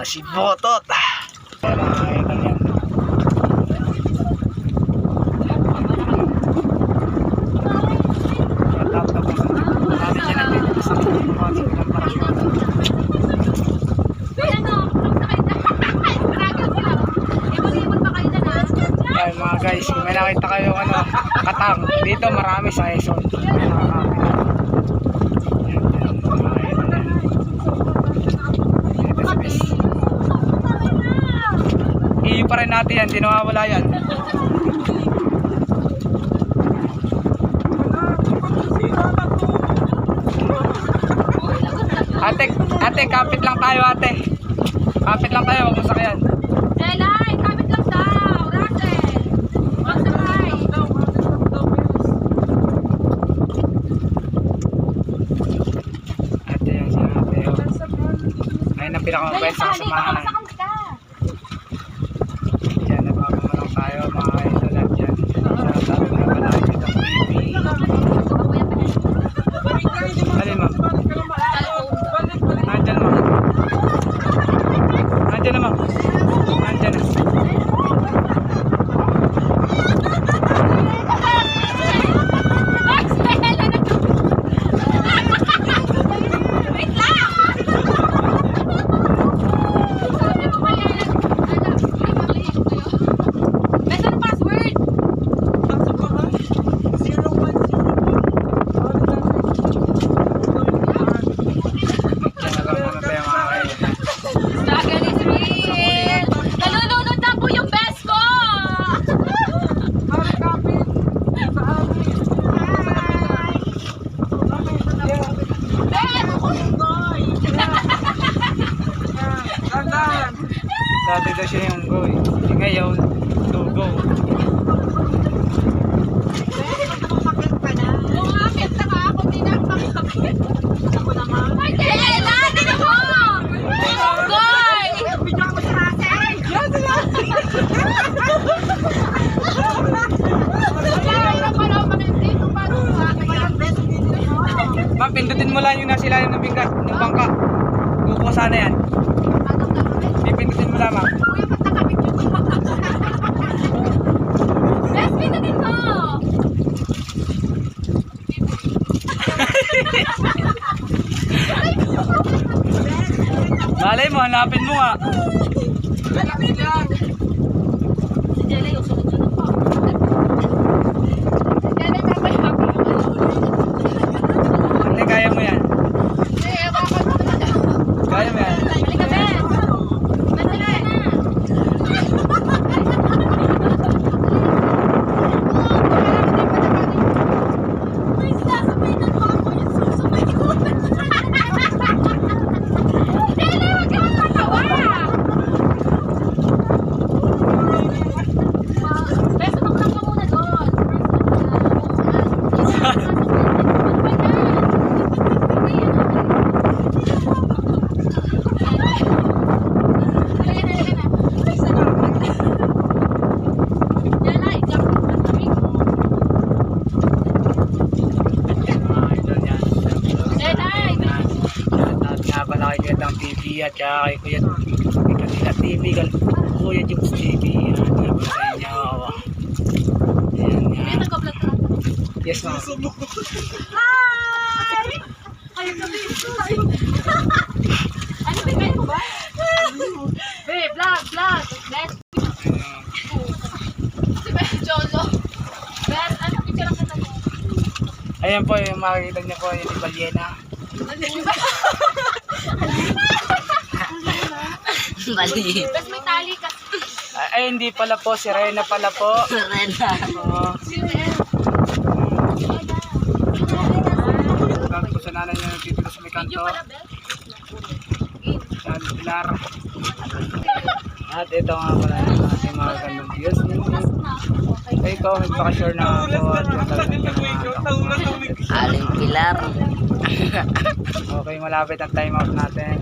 Si Botot. Ay mga guys, kung may nakita kayo katang dito, marami sa Quezon. Pa rin natin yan, di nawawala yan. Ate, kapit lang tayo ate. Kapit lang tayo, huwag mo sakyan. Jelay, kapit lang daw. Russell, huwag sakay. Ate, yan si ate. Ayun ang pinakamabait sa kasamahan. Tayo mga idol at yan. Sabi nga pala kayo ng TV. Alin ma'am? Nandyan ma'am. Nandyan na ma'am. Nandyan na. Dati daw siya yung go eh. Ngayon, to go. Umakit na ka ako, di na makakapit. Ako naman. Ay, Jela! Tignan mo! Goy! Video ako sa Russell! Ma'am, pindutin mo lang yung nasilayan ng bingkas, ng bangka. Kuko sana yan. Pindutin mo lamang. Kuya, ba't nakapit yun? Bes, pindutin mo! Malay mo, hanapin mo nga. Si Jelay, yung sunod-sunod pa. Si Jelay, kapay happy. Hindi, kaya mo yan. Hindi, bakit mo na dyan? Kaya mo yan. Halika, Bes! Halika na! May sasabay na ko ako yung susabay ko. Jelay, huwag ka matawa! Bes, tumaklang ka muna doon. TV at kaya kay Kuya Kanila TV, Kuya Jukes TV. Yan po sa inyo. Ayan yan. Yes ma'am. Hi! Ayun na, babe. Ano ba kayo ba? Babe, vlog. Let's si Ben Jolo. Ben, ano picture lang kita mo? Ayan po yung makikita niyo po yung Ibaliena. Mali. Tapos may tali ka. Ay, hindi pala po. Si Rena pala po. Rena. Si Ben. Tapos sa nanay niya nagtitilo sa may kanto. Video pala, Ben. Yan, Pilar. At ito nga pala yung ating mga gandang views. Ay, comment baka sure na ako at yung talagang pinanganak. Aling Pilar. Okay, malapit ang time out natin.